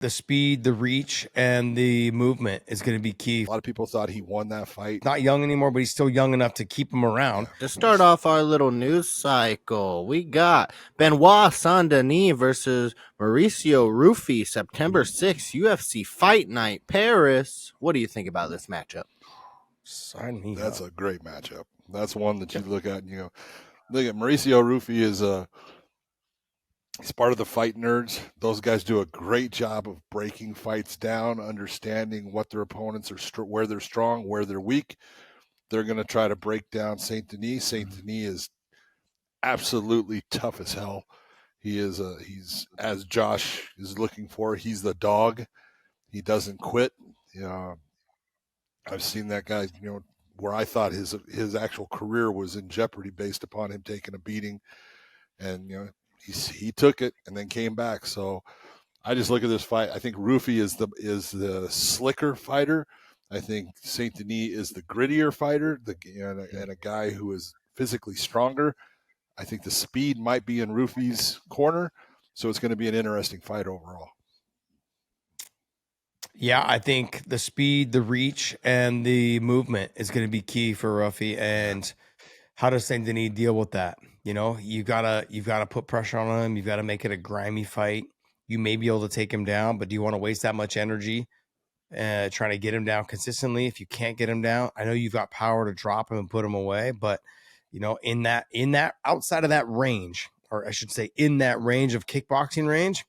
the speed, the reach, and the movement is going to be key. A lot of people thought he won that fight. Not young anymore, but he's still young enough to keep him around. Yeah. To start off our little news cycle, we got Benoit Saint-Denis versus Mauricio Rufy, September 6th, UFC Fight Night, Paris. What do you think about this matchup? Sign me That's up. a great matchup. That's one that you look at and you go, look at Mauricio Rufy he's part of the fight nerds. Those guys do a great job of breaking fights down, understanding what their opponents are, where they're strong, where they're weak. They're going to try to break down Saint Denis. Saint Denis is absolutely tough as hell. He's as Josh is looking for. He's the dog. He doesn't quit. I've seen that guy. Where I thought his actual career was in jeopardy based upon him taking a beating, and he took it and then came back. So I just look at this fight. I think Rufy is the slicker fighter. I think Saint Denis is the grittier fighter, and a guy who is physically stronger. I think the speed might be in Rufy's corner, so it's going to be an interesting fight overall. Yeah, I think the speed, the reach, and the movement is going to be key for Rufy. And how does Saint Denis deal with that? You've got to put pressure on him. You've got to make it a grimy fight. You may be able to take him down, but do you want to waste that much energy trying to get him down consistently? If you can't get him down, I know you've got power to drop him and put him away, but in that outside of that range, or I should say in that range of kickboxing range,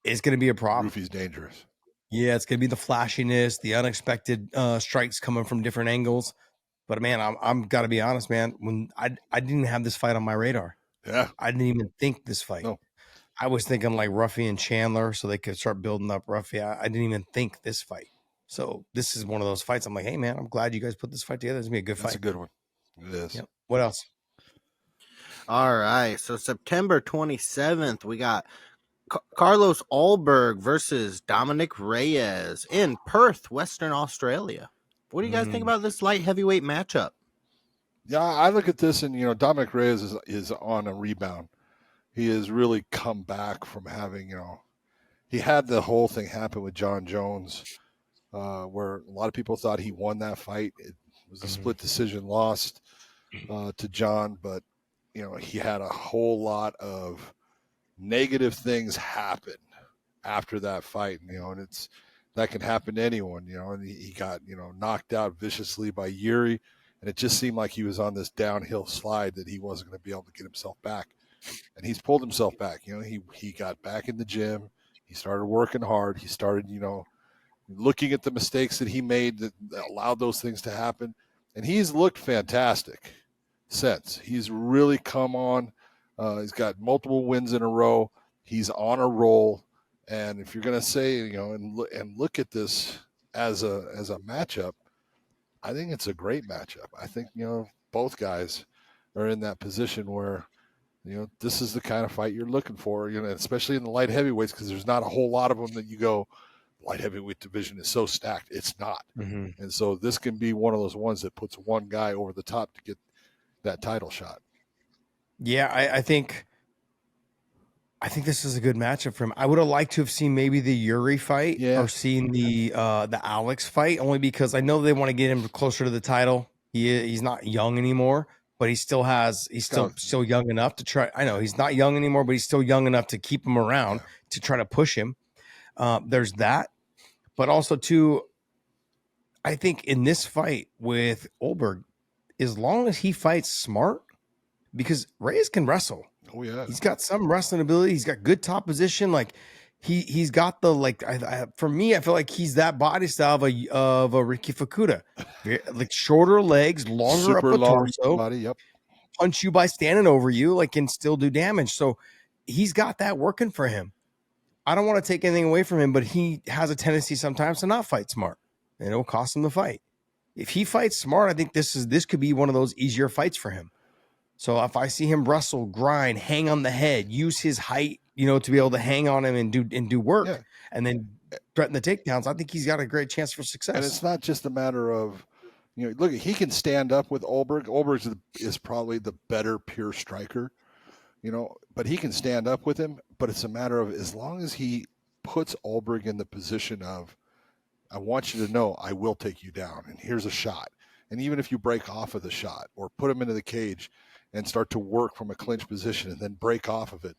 it's going to be a problem. Rufy's dangerous. Yeah, it's going to be the flashiness, the unexpected strikes coming from different angles. But man, I'm got to be honest, man. When I didn't have this fight on my radar. Yeah, I didn't even think this fight. No. I was thinking like Ruffy and Chandler, so they could start building up Ruffy. I didn't even think this fight. So this is one of those fights. I'm like, hey man, I'm glad you guys put this fight together. It's gonna be a good fight. That's a good one. It is. Yep. What else? All right, so September 27th, we got Carlos Ulberg versus Dominic Reyes in Perth, Western Australia. What do you guys think about this light heavyweight matchup? Yeah, I look at this and Dominic Reyes is on a rebound. He has really come back from having he had the whole thing happen with John Jones, where a lot of people thought he won that fight. It was a split decision lost to John, but he had a whole lot of negative things happen after that fight, and that can happen to anyone, and he got, knocked out viciously by Yuri, and it just seemed like he was on this downhill slide that he wasn't going to be able to get himself back. And he's pulled himself back. He got back in the gym. He started working hard. He started, looking at the mistakes that he made that allowed those things to happen. And he's looked fantastic since. He's really come on. He's got multiple wins in a row. He's on a roll. And if you're going to say, and look at this as a matchup, I think it's a great matchup. I think, both guys are in that position where, this is the kind of fight you're looking for, especially in the light heavyweights, because there's not a whole lot of them that you go, light heavyweight division is so stacked. It's not. Mm-hmm. And so this can be one of those ones that puts one guy over the top to get that title shot. Yeah, I think this is a good matchup for him. I would have liked to have seen maybe the Yuri fight or seen the Alex fight, only because I know they want to get him closer to the title. He's not young anymore, but he's still young enough to try. I know he's not young anymore, but he's still young enough to keep him around to try to push him. There's that, but also too, I think in this fight with Ulberg, as long as he fights smart, because Reyes can wrestle. Oh yeah, he's got some wrestling ability. He's got good top position. Like he's got the for me, I feel like he's that body style of a Ricky Fukuda, like shorter legs, longer super up the torso, body. Yep, punch you by standing over you, and still do damage. So he's got that working for him. I don't want to take anything away from him, but he has a tendency sometimes to not fight smart, and it'll cost him the fight. If he fights smart, I think this could be one of those easier fights for him. So if I see him wrestle, grind, hang on the head, use his height, to be able to hang on him and do work, and then threaten the takedowns, I think he's got a great chance for success. And it's not just a matter of, look, he can stand up with Ulberg. Ulberg is probably the better pure striker, but he can stand up with him. But it's a matter of, as long as he puts Ulberg in the position of, I want you to know I will take you down, and here's a shot. And even if you break off of the shot or put him into the cage and start to work from a clinch position and then break off of it,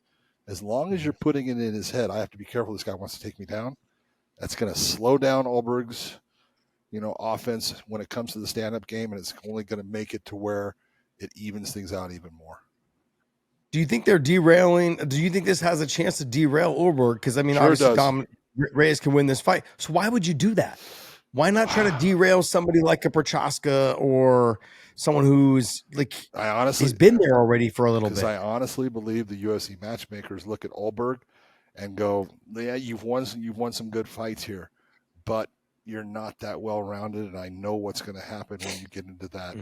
as long as you're putting it in his head, I have to be careful. This guy wants to take me down. That's going to slow down Ulberg's, offense when it comes to the stand-up game, and it's only going to make it to where it evens things out even more. Do you think they're derailing? Do you think this has a chance to derail Ulberg? Because I mean, Sure obviously, does. Reyes can win this fight. So why would you do that? Why not try to derail somebody like a Prochaska or someone who's like, I honestly, he's been there already for a little bit? Because I honestly believe the UFC matchmakers look at Ulberg and go, yeah, you've won some good fights here, but you're not that well rounded, and I know what's going to happen when you get into that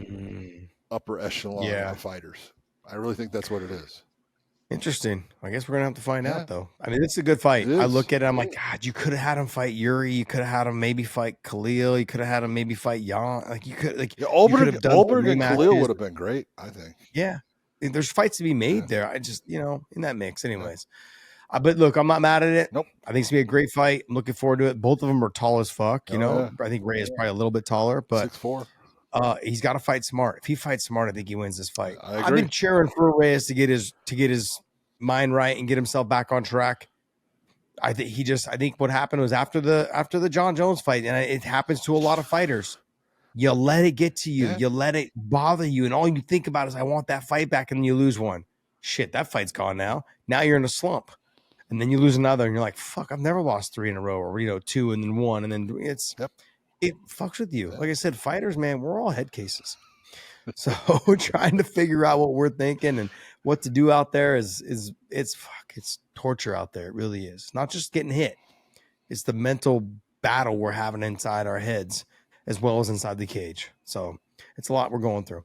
upper echelon of fighters. I really think that's what it is. Interesting. I guess we're gonna have to find out, though. I mean, it's a good fight. I look at it, I'm like, God, you could have had him fight Yuri. You could have had him maybe fight Khalil. You could have had him maybe fight Jan. Like you could, like Ulberg and Khalil would have been great. I think. Yeah, there's fights to be made there. I just, in that mix, anyways. But look, I'm not mad at it. Nope. I think it's gonna be a great fight. I'm looking forward to it. Both of them are tall as fuck. I think Ray is probably a little bit taller, but 6'4". He's got to fight smart. If he fights smart, I think he wins this fight. I agree. I've been cheering for Reyes to get his mind right and get himself back on track. I think what happened was after the John Jones fight, and it happens to a lot of fighters. You let it get to you. Yeah. You let it bother you, and all you think about is, I want that fight back, and then you lose one. Shit, that fight's gone now. Now you're in a slump, and then you lose another, and you're like, fuck, I've never lost 3 in a row, or 2 and then 1, and then it fucks with you. Like I said, fighters, man, we're all head cases. So trying to figure out what we're thinking and what to do out there it's torture out there. It really is. Not just getting hit. It's the mental battle we're having inside our heads as well as inside the cage. So it's a lot we're going through.